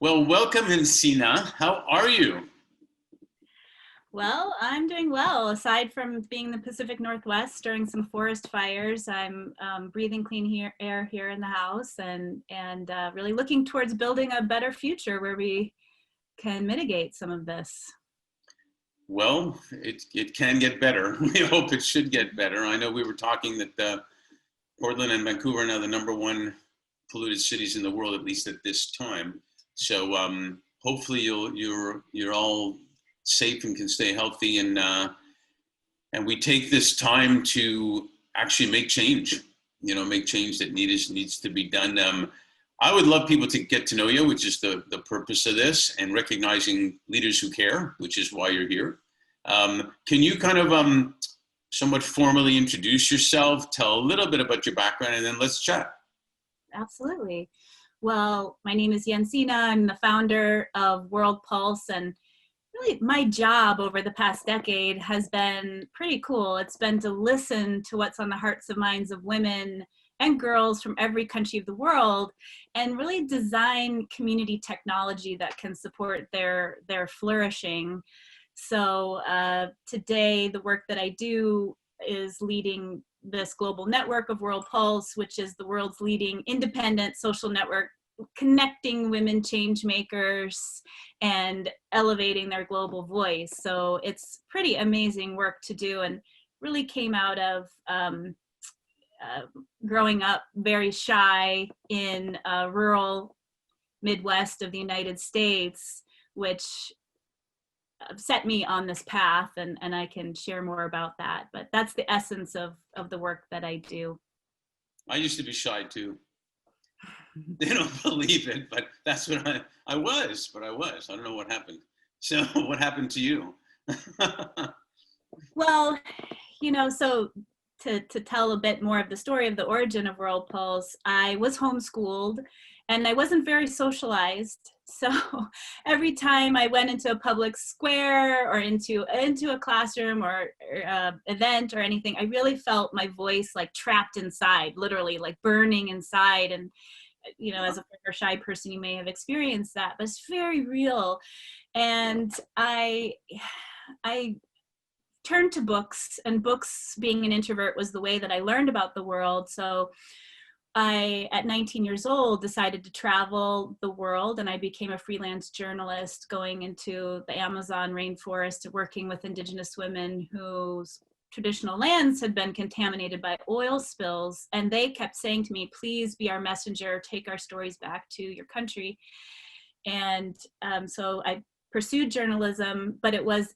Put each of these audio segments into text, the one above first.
Well, welcome, Jensine. How are you? Well, I'm doing well. Aside from being in the Pacific Northwest during some forest fires, I'm breathing air here in the house, and really looking towards building a better future where we can mitigate some of this. Well, it can get better. We hope it should get better. I know we were talking that Portland and Vancouver are now the number one polluted cities in the world, at least at this time. So hopefully you're all safe and can stay healthy, and we take this time to actually make change. Make change that needs to be done. I would love people to get to know you, which is the purpose of this, and recognizing leaders who care, which is why you're here. Can you kind of somewhat formally introduce yourself, tell a little bit about your background, and then let's chat. Absolutely. Well, my name is Jensine. I'm the founder of World Pulse, and really my job over the past decade has been pretty cool. It's been to listen to what's on the hearts and minds of women and girls from every country of the world, and really design community technology that can support their flourishing. So today, the work that I do is leading this global network of World Pulse, which is the world's leading independent social network connecting women change makers and elevating their global voice. So it's pretty amazing work to do, and really came out of growing up very shy in rural Midwest of the United States, which set me on this path, and I can share more about that. But that's the essence of the work that I do. I used to be shy too. They don't believe it, but that's what I was. But I was. I don't know what happened. So what happened to you? Well, so to tell a bit more of the story of the origin of World Pulse, I was homeschooled and I wasn't very socialized. So every time I went into a public square or into a classroom or event or anything, I really felt my voice like trapped inside, literally like burning inside. And as a former shy person, you may have experienced that, but it's very real. And I turned to books, and books, being an introvert, was the way that I learned about the world. So I, at 19 years old, decided to travel the world, and I became a freelance journalist going into the Amazon rainforest, working with indigenous women whose traditional lands had been contaminated by oil spills. And they kept saying to me, please be our messenger, take our stories back to your country. And so I pursued journalism, but it was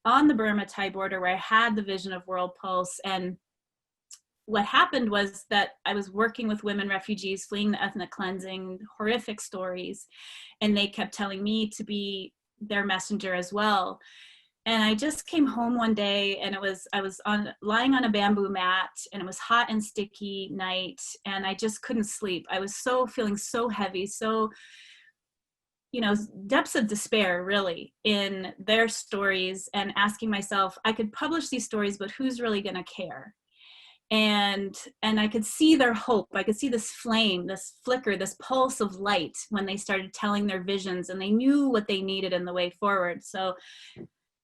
on the Burma-Thai border where I had the vision of World Pulse. And what happened was that I was working with women refugees fleeing the ethnic cleansing, horrific stories, and they kept telling me to be their messenger as well. And I just came home one day, and I was lying on a bamboo mat, and it was hot and sticky night, and I just couldn't sleep. I was feeling so heavy, so depths of despair really in their stories, and asking myself, I could publish these stories, but who's really going to care? And I could see their hope. I could see this flame, this flicker, this pulse of light when they started telling their visions, and they knew what they needed in the way forward. So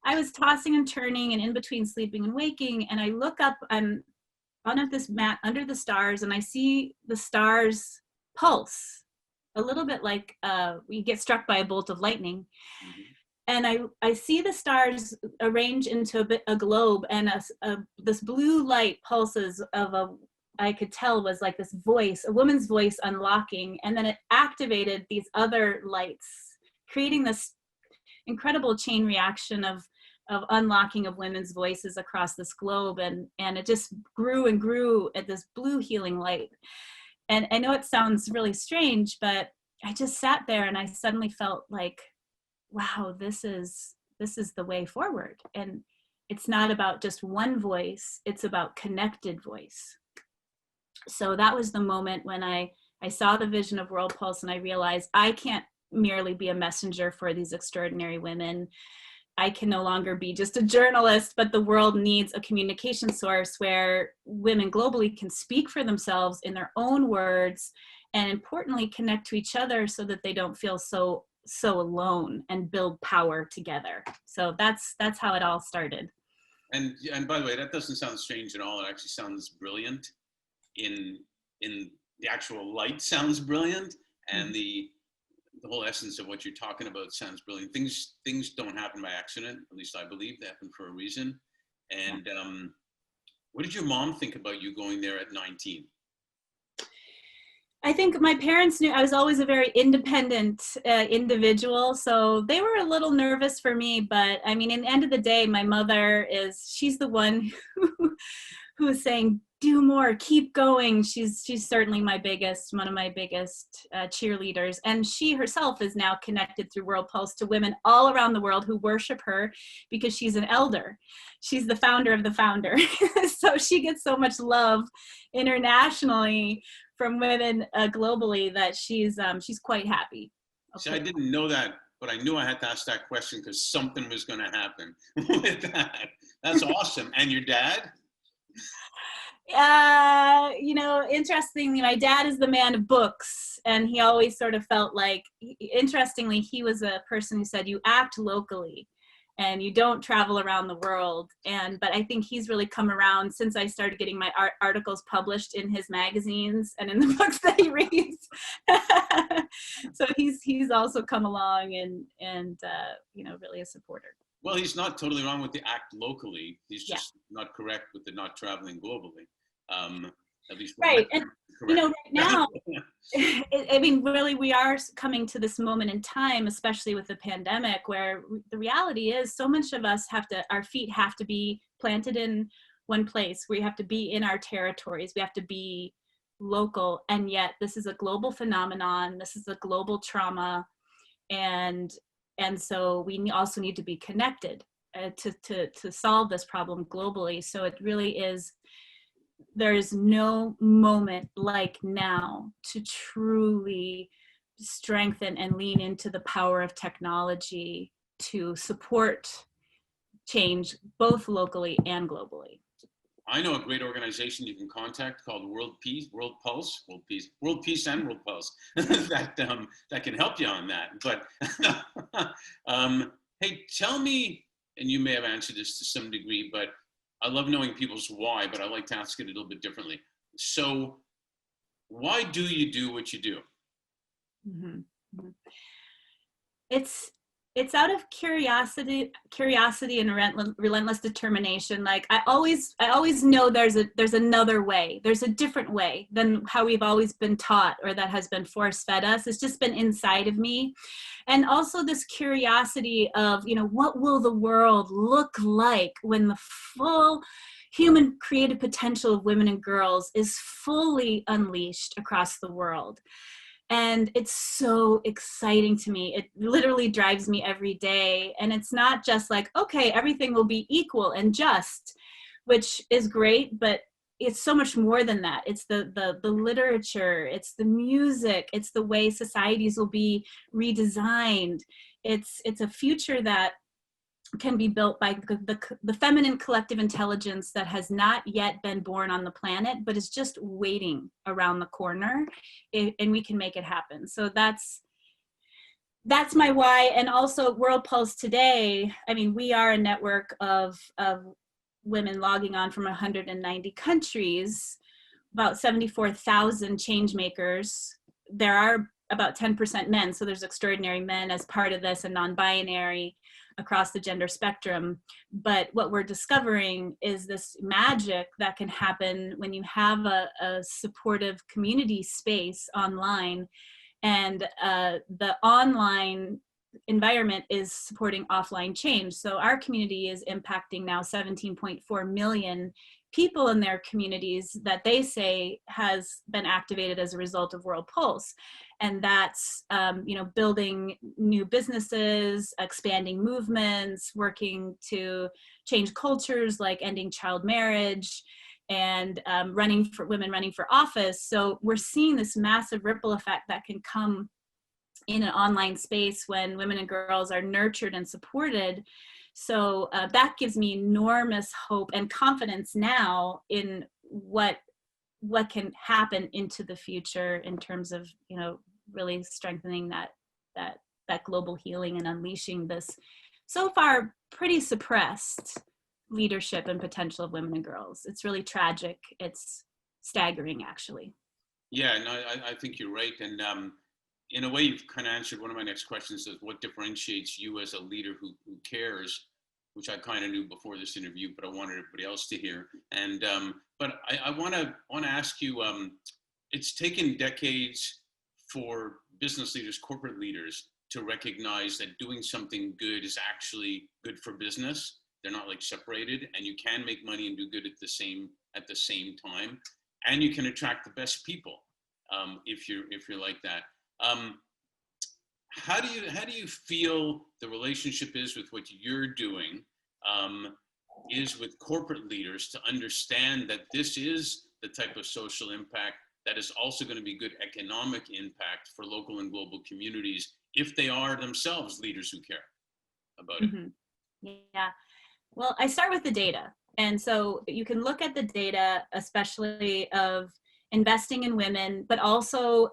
I was tossing and turning and in between sleeping and waking, and I look up, I'm on this mat under the stars, and I see the stars pulse a little bit like we get struck by a bolt of lightning. Mm-hmm. And I see the stars arrange into a globe, and this blue light pulses I could tell was like this voice, a woman's voice unlocking, and then it activated these other lights, creating this incredible chain reaction of unlocking of women's voices across this globe, and it just grew and grew at this blue healing light. And I know it sounds really strange, but I just sat there and I suddenly felt like, wow, this is the way forward. And it's not about just one voice, it's about connected voice. So that was the moment when I saw the vision of World Pulse, and I realized I can't merely be a messenger for these extraordinary women. I can no longer be just a journalist, but the world needs a communication source where women globally can speak for themselves in their own words, and importantly, connect to each other so that they don't feel so so alone and build power together. So that's how it all started. And by the way, that doesn't sound strange at all. It actually sounds brilliant. In the actual light sounds brilliant, and the whole essence of what you're talking about sounds brilliant. Things don't happen by accident. At least I believe they happen for a reason. And what did your mom think about you going there at 19? I think my parents knew I was always a very independent individual, so they were a little nervous for me. But I mean, in the end of the day, my mother she's the one who is saying, do more, keep going. She's certainly one of my biggest cheerleaders. And she herself is now connected through World Pulse to women all around the world who worship her because she's an elder. She's the founder of the founder. So she gets so much love internationally from women globally that she's quite happy. See, I didn't know that, but I knew I had to ask that question because something was going to happen with that. That's awesome. And your dad? Interestingly, my dad is the man of books, and he always sort of felt like, interestingly, he was a person who said, you act locally and you don't travel around the world. But I think he's really come around since I started getting my articles published in his magazines and in the books that he reads. So he's also come along and really a supporter. Well, he's not totally wrong with the act locally. He's just not correct with the not traveling globally. At least right. And right now, really, we are coming to this moment in time, especially with the pandemic, where the reality is so much of us our feet have to be planted in one place. We have to be in our territories. We have to be local. And yet this is a global phenomenon. This is a global trauma. And so we also need to be connected to solve this problem globally. So it really is, there is no moment like now to truly strengthen and lean into the power of technology to support change both locally and globally. I know a great organization you can contact called World Peace and World Pulse that can help you on that. But hey, tell me, and you may have answered this to some degree, but I love knowing people's why, but I like to ask it a little bit differently. So why do you do what you do? Mm-hmm. It's out of curiosity and relentless determination. Like I always know there's another way. There's a different way than how we've always been taught or that has been force fed us. It's just been inside of me. And also this curiosity of, what will the world look like when the full human creative potential of women and girls is fully unleashed across the world. And it's so exciting to me. It literally drives me every day. And it's not just like, okay, everything will be equal and just, which is great, but it's so much more than that. It's the literature, it's the music, it's the way societies will be redesigned. It's a future that can be built by the feminine collective intelligence that has not yet been born on the planet, but is just waiting around the corner, and we can make it happen. So that's my why. And also World Pulse today, I mean, we are a network of women logging on from 190 countries, about 74,000 change makers. There are about 10% men, so there's extraordinary men as part of this and non-binary across the gender spectrum. But what we're discovering is this magic that can happen when you have a supportive community space online, and the online environment is supporting offline change. So our community is impacting now 17.4 million people in their communities that they say has been activated as a result of World Pulse. And that's, building new businesses, expanding movements, working to change cultures like ending child marriage, and women running for office. So we're seeing this massive ripple effect that can come in an online space when women and girls are nurtured and supported. So that gives me enormous hope and confidence now in what can happen into the future in terms of, really strengthening that that global healing and unleashing this so far pretty suppressed leadership and potential of women and girls. It's really tragic. It's staggering, actually. Yeah, no, I think you're right. And in a way, you've kind of answered one of my next questions, is what differentiates you as a leader who cares, which I kind of knew before this interview, but I wanted everybody else to hear. And but I want to ask you, it's taken decades for business leaders, corporate leaders, to recognize that doing something good is actually good for business. They're not like separated, and you can make money and do good at the same time, and you can attract the best people if you're like that. How do you feel the relationship is with what you're doing is with corporate leaders to understand that this is the type of social impact that is also going to be good economic impact for local and global communities if they are themselves leaders who care about it? Yeah. Well, I start with the data. And so you can look at the data, especially of investing in women, but also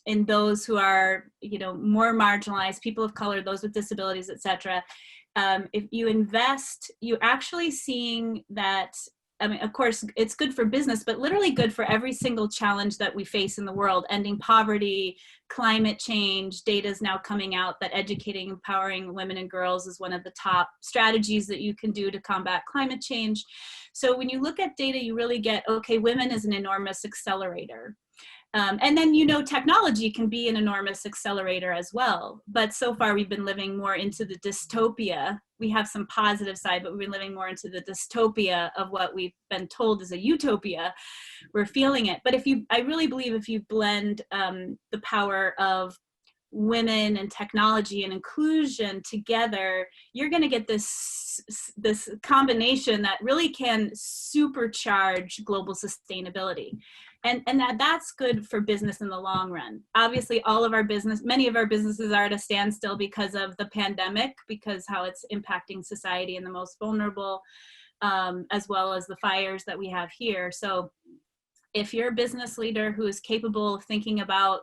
in those who are, more marginalized, people of color, those with disabilities, et cetera. If you invest, you're actually seeing that, I mean, of course, it's good for business, but literally good for every single challenge that we face in the world, ending poverty, climate change. Data is now coming out that educating, empowering women and girls is one of the top strategies that you can do to combat climate change. So when you look at data, you really get, okay, women is an enormous accelerator. And then, technology can be an enormous accelerator as well. But so far, we've been living more into the dystopia. We have some positive side, but we've been living more into the dystopia of what we've been told is a utopia. We're feeling it. But I really believe if you blend the power of women and technology and inclusion together, you're going to get this combination that really can supercharge global sustainability. And that's good for business in the long run. Obviously, many of our businesses are at a standstill because of the pandemic, because how it's impacting society and the most vulnerable, as well as the fires that we have here. So if you're a business leader who is capable of thinking about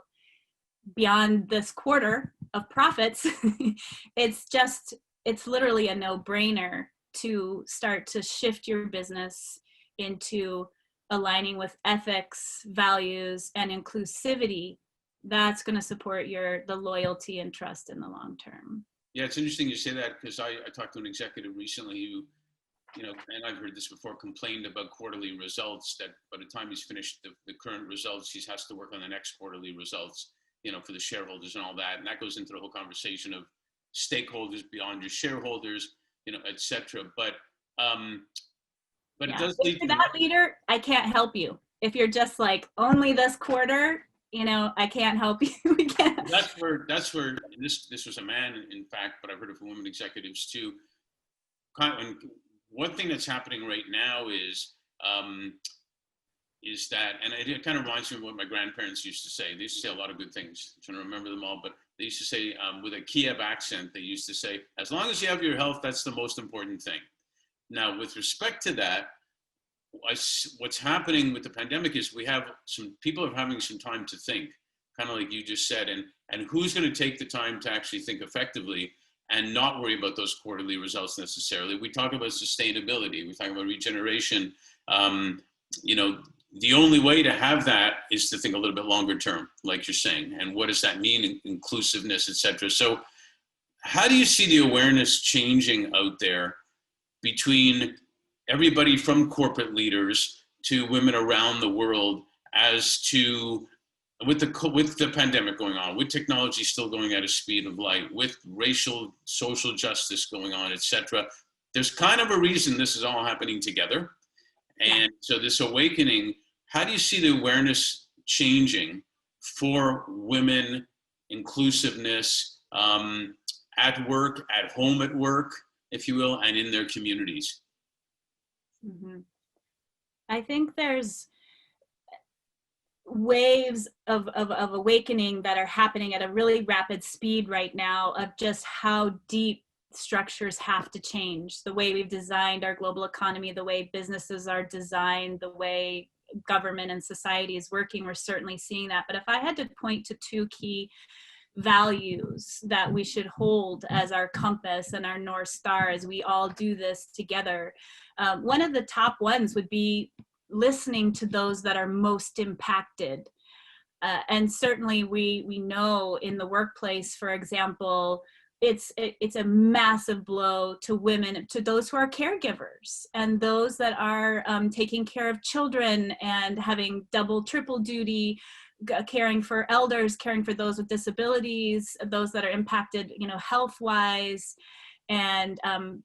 beyond this quarter of profits, it's literally a no-brainer to start to shift your business into aligning with ethics, values, and inclusivity. That's going to support the loyalty and trust in the long term. Yeah, it's interesting you say that, because I talked to an executive recently who, and I've heard this before, complained about quarterly results, that by the time he's finished the current results, he has to work on the next quarterly results, for the shareholders and all that. And that goes into the whole conversation of stakeholders beyond your shareholders, et cetera. But it does lead if you're that leader, I can't help you. If you're just like only this quarter, I can't help you. We can't. That's where this was a man, in fact, but I've heard it from women executives too. One thing that's happening right now is that, and it kind of reminds me of what my grandparents used to say. They used to say a lot of good things. I'm trying to remember them all, but they used to say, with a Kiev accent, they used to say, as long as you have your health, that's the most important thing. Now, with respect to that, what's happening with the pandemic is we have some people are having some time to think, kind of like you just said, and who's going to take the time to actually think effectively and not worry about those quarterly results necessarily. We talk about sustainability, we talk about regeneration. The only way to have that is to think a little bit longer term, like you're saying, and what does that mean, inclusiveness, et cetera. So how do you see the awareness changing out there between everybody from corporate leaders to women around the world as to, with the pandemic going on, with technology still going at a speed of light, with racial, social justice going on, et cetera? There's kind of a reason this is all happening together. And so this awakening, how do you see the awareness changing for women, inclusiveness, at work, at home at work, if you will, and in their communities? Mm-hmm. I think there's waves of awakening that are happening at a really rapid speed right now, of just how deep structures have to change. The way we've designed our global economy, the way businesses are designed, the way government and society is working, we're certainly seeing that. But if I had to point to two key values that we should hold as our compass and our North Star as we all do this together. One of the top ones would be listening to those that are most impacted. And certainly we know in the workplace, for example, it's a massive blow to women, to those who are caregivers and those that are taking care of children and having double, triple duty, caring for elders, caring for those with disabilities, those that are impacted, health-wise, and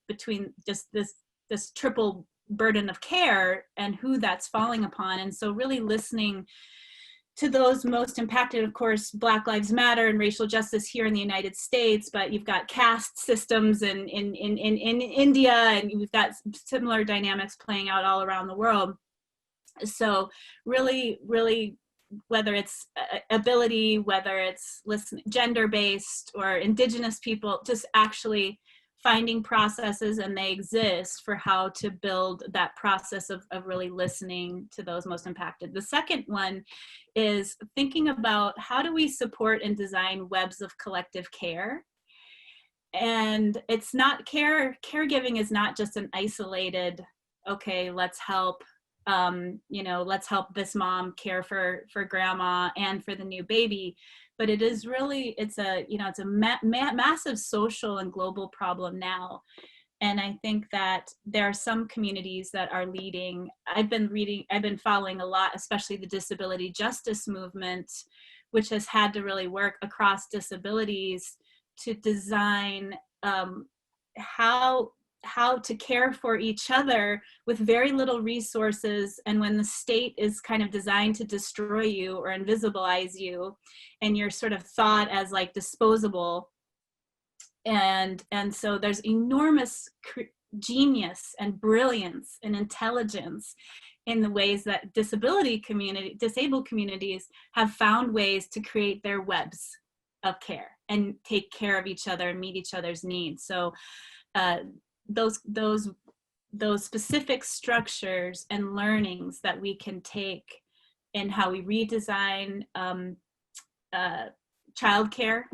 between just this triple burden of care and who that's falling upon. And so really listening to those most impacted. Of course, Black Lives Matter and racial justice here in the United States, but you've got caste systems in India, and you've got similar dynamics playing out all around the world. So really, whether it's ability, whether it's gender-based or Indigenous people, just actually finding processes, and they exist, for how to build that process of really listening to those most impacted. The second one is thinking about how do we support and design webs of collective care. And it's not caregiving is not just an isolated, okay, let's help let's help this mom care for grandma and for the new baby. But it is really, it's a massive social and global problem now. And I think that there are some communities that are leading. I've been following a lot, especially the disability justice movement, which has had to really work across disabilities to design how to care for each other with very little resources. And when the state is kind of designed to destroy you or invisibilize you, and you're sort of thought as like disposable, and so there's enormous genius and brilliance and intelligence in the ways that disabled communities have found ways to create their webs of care and take care of each other and meet each other's needs. So those specific structures and learnings that we can take in how we redesign childcare,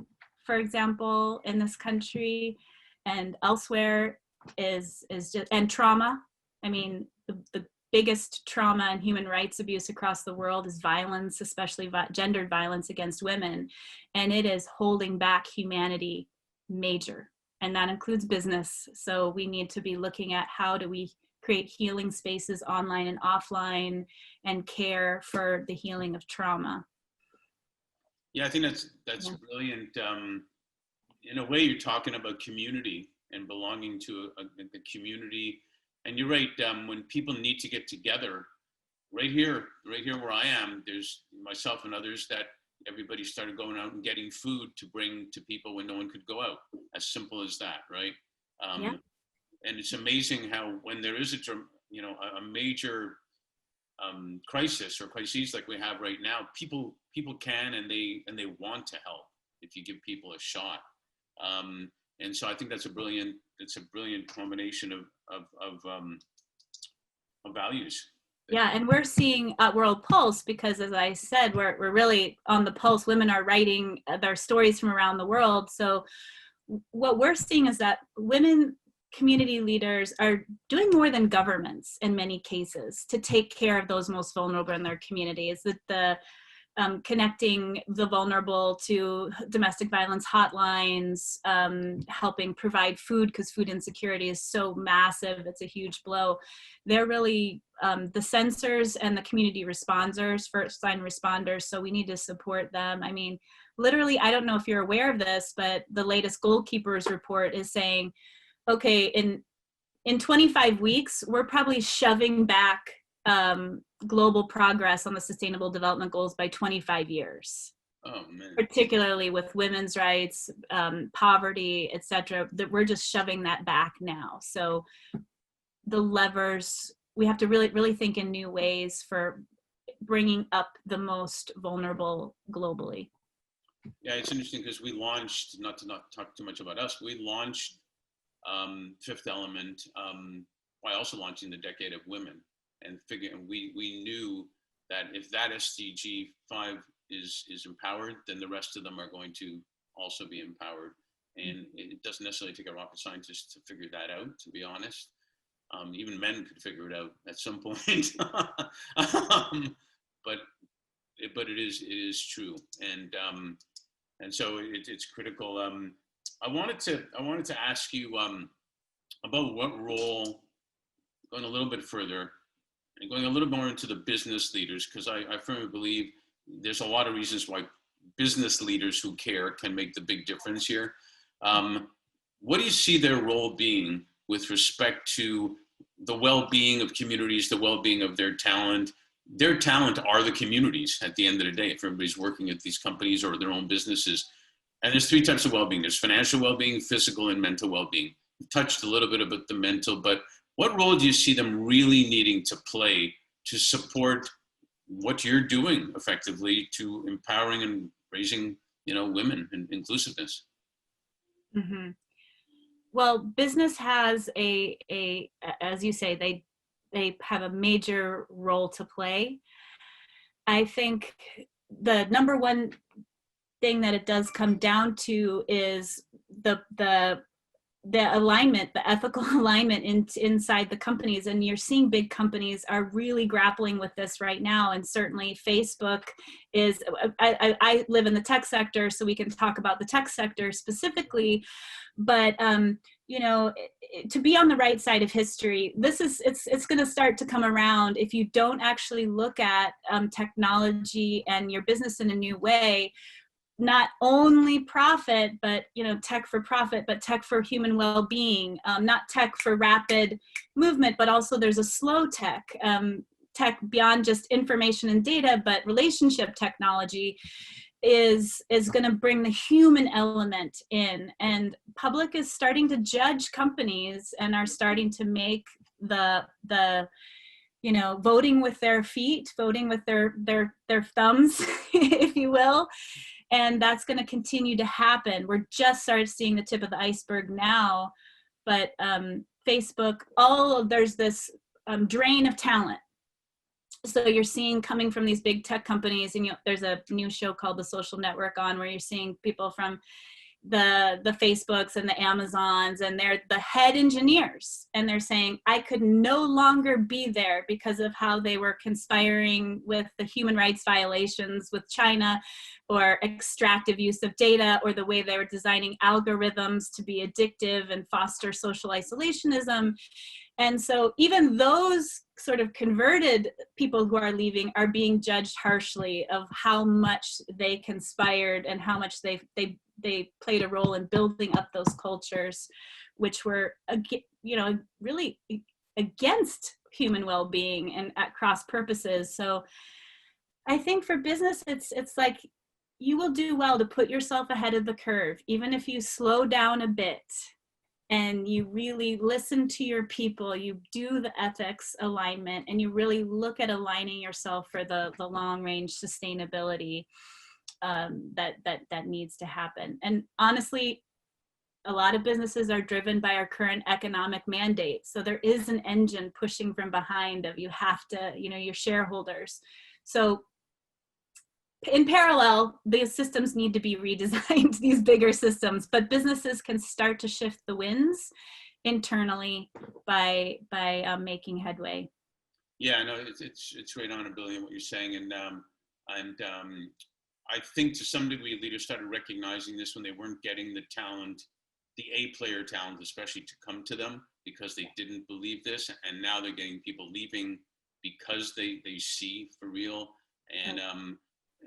for example, in this country and elsewhere, is just, and trauma. I mean, the biggest trauma and human rights abuse across the world is violence, especially gendered violence against women, and it is holding back humanity major. And that includes business. So we need to be looking at how do we create healing spaces online and offline and care for the healing of trauma. Yeah, I think that's brilliant. In a way, you're talking about community and belonging to a community. And you're right, when people need to get together, right here where I am, there's myself and others that everybody started going out and getting food to bring to people when no one could go out. As simple as that, right? And it's amazing how when there is a major crisis or crises like we have right now, people can and they want to help if you give people a shot. And so I think it's a brilliant combination of values. Yeah, and we're seeing at World Pulse, because as I said, we're really on the pulse. Women are writing their stories from around the world. So what we're seeing is that women community leaders are doing more than governments in many cases to take care of those most vulnerable in their communities. The connecting the vulnerable to domestic violence hotlines, helping provide food, because food insecurity is so massive, it's a huge blow. They're really the sensors and the community responders, first line responders, so we need to support them. I mean, literally, I don't know if you're aware of this, but the latest Goalkeepers report is saying, okay, in 25 weeks, we're probably shoving back global progress on the Sustainable Development Goals by 25 years. Oh, man. Particularly with women's rights, poverty, etc. That we're just shoving that back now. So the levers, we have to really think in new ways for bringing up the most vulnerable globally. Yeah, it's interesting because we launched, not to talk too much about us, we launched Fifth Element by also launching the Decade of Women. And we knew that if that SDG 5 is empowered, then the rest of them are going to also be empowered. And it doesn't necessarily take a rocket scientist to figure that out, to be honest. Even men could figure it out at some point. But it is true, and so it's critical. I wanted to ask you about what role, going a little bit further and going a little more into the business leaders, because I firmly believe there's a lot of reasons why business leaders who care can make the big difference here. What do you see their role being with respect to the well-being of communities, the well-being of their talent? Their talent are the communities at the end of the day, if everybody's working at these companies or their own businesses. And there's three types of well-being. There's financial well-being, physical, and mental well-being. We've touched a little bit about the mental, but what role do you see them really needing to play to support what you're doing effectively to empowering and raising, women and inclusiveness? Mm-hmm. Well, business has as you say, they have a major role to play. I think the number one thing that it does come down to is the alignment, the ethical alignment inside the companies. And you're seeing big companies are really grappling with this right now. And certainly Facebook is, I live in the tech sector, so we can talk about the tech sector specifically, but to be on the right side of history, it's going to start to come around if you don't actually look at technology and your business in a new way. Not only profit, but tech for profit, but tech for human well-being, not tech for rapid movement, but also there's a slow tech, tech beyond just information and data, but relationship technology is going to bring the human element in. And public is starting to judge companies and are starting to make the voting with their feet, voting with their thumbs, if you will. And that's going to continue to happen. We're just started seeing the tip of the iceberg now, but Facebook, there's this drain of talent. So you're seeing coming from these big tech companies, and there's a new show called The Social Network on, where you're seeing people from the Facebooks and the Amazons, and they're the head engineers, and they're saying, I could no longer be there because of how they were conspiring with the human rights violations with China, or extractive use of data, or the way they were designing algorithms to be addictive and foster social isolationism. And so even those sort of converted people who are leaving are being judged harshly of how much they conspired and how much they played a role in building up those cultures, which were, really against human well-being and at cross purposes. So I think for business, it's like, you will do well to put yourself ahead of the curve, even if you slow down a bit and you really listen to your people, you do the ethics alignment, and you really look at aligning yourself for the long range sustainability that needs to happen. And honestly, a lot of businesses are driven by our current economic mandate. So there is an engine pushing from behind of, you have to, your shareholders. So in parallel, these systems need to be redesigned, these bigger systems, but businesses can start to shift the winds internally by making headway. Yeah, no, it's right on, Billy, what you're saying, and I think to some degree leaders started recognizing this when they weren't getting the talent, the A-player talent, especially, to come to them because they didn't believe this, and now they're getting people leaving because they see for real, and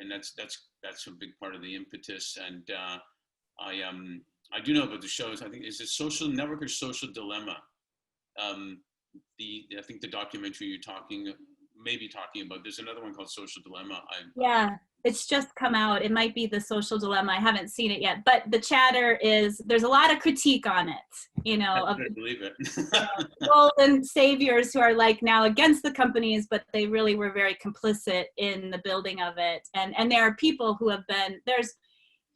that's a big part of the impetus. And I do know about the shows. I think, is it Social Network or Social Dilemma? I think the documentary you're talking about. There's another one called Social Dilemma. Yeah, it's just come out. It might be the Social Dilemma. I haven't seen it yet, but the chatter is, there's a lot of critique on it, I believe it. Golden saviors who are like now against the companies, but they really were very complicit in the building of it. And there are people who have been,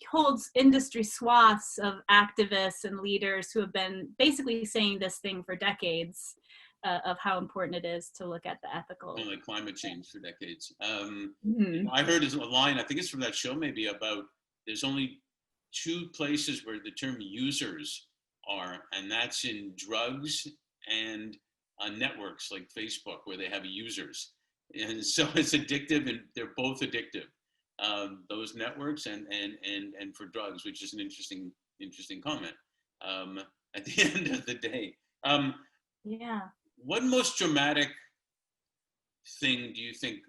holds industry swaths of activists and leaders who have been basically saying this thing for decades, of how important it is to look at the ethical. Like climate change for decades. Mm-hmm. I heard a line, I think it's from that show maybe, about there's only two places where the term users are, and that's in drugs and networks like Facebook, where they have users. And so it's addictive, and they're both addictive. Those networks and for drugs, which is an interesting comment. At the end of the day, Yeah. what most dramatic thing do you think,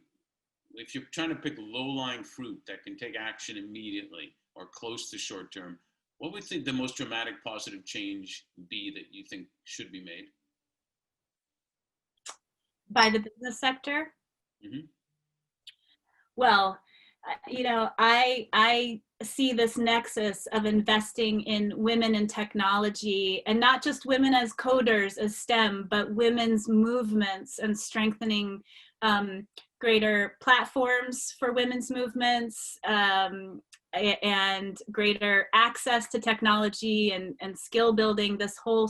if you're trying to pick low-lying fruit that can take action immediately or close to short term, what would think the most dramatic positive change be that you think should be made? By the business sector? Mm-hmm. Well, I see this nexus of investing in women in technology, and not just women as coders, as STEM, but women's movements, and strengthening greater platforms for women's movements, and greater access to technology and skill building, this whole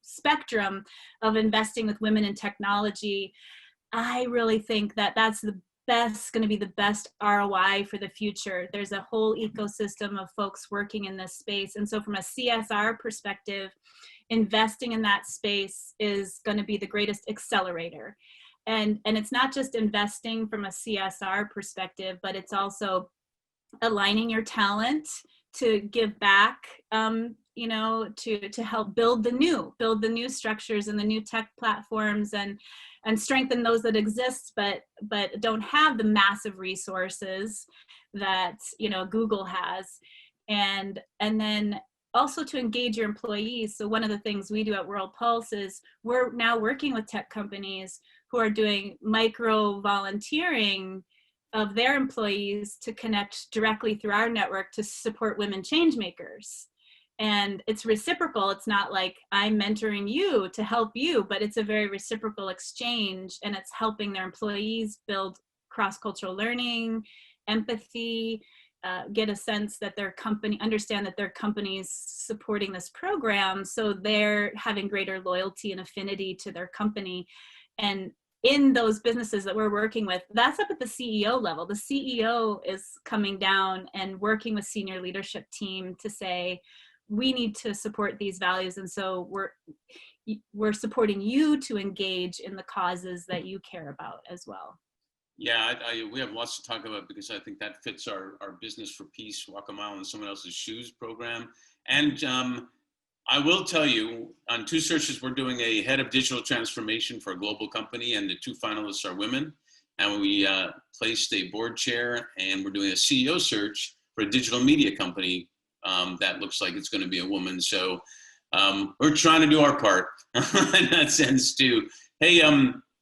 spectrum of investing with women in technology. I really think that that's going to be the best ROI for the future. There's a whole ecosystem of folks working in this space. And so from a CSR perspective, investing in that space is going to be the greatest accelerator. And it's not just investing from a CSR perspective, but it's also aligning your talent to give back, to help build the new structures and the new tech platforms, and strengthen those that exist, but don't have the massive resources that Google has, and then also to engage your employees. So one of the things we do at World Pulse is we're now working with tech companies who are doing micro volunteering of their employees to connect directly through our network to support women change makers. And it's reciprocal. It's not like I'm mentoring you to help you, but it's a very reciprocal exchange, and it's helping their employees build cross-cultural learning, empathy, get a sense that their company, understand that their company's supporting this program, so they're having greater loyalty and affinity to their company. And in those businesses that we're working with, that's up at the CEO level. The CEO is coming down and working with senior leadership team to say, we need to support these values, and so we're supporting you to engage in the causes that you care about as well. Yeah, we have lots to talk about, because I think that fits our Business for Peace, Walk a Mile in Someone Else's Shoes program. And I will tell you, on two searches, we're doing a head of digital transformation for a global company, and the two finalists are women. And we placed a board chair, and we're doing a CEO search for a digital media company that looks like it's going to be a woman. So we're trying to do our part in that sense too. Hey,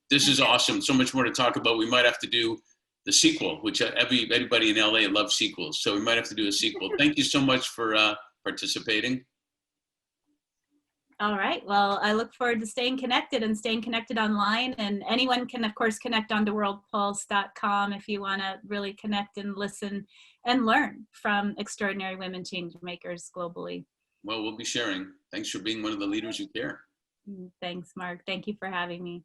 this is awesome. So much more to talk about. We might have to do the sequel, which everybody in LA loves sequels. So we might have to do a sequel. Thank you so much for participating. All right. Well, I look forward to staying connected online. And anyone can, of course, connect onto worldpulse.com if you want to really connect and listen and learn from extraordinary women change makers globally. Well, we'll be sharing. Thanks for being one of the leaders who care. Thanks, Mark. Thank you for having me.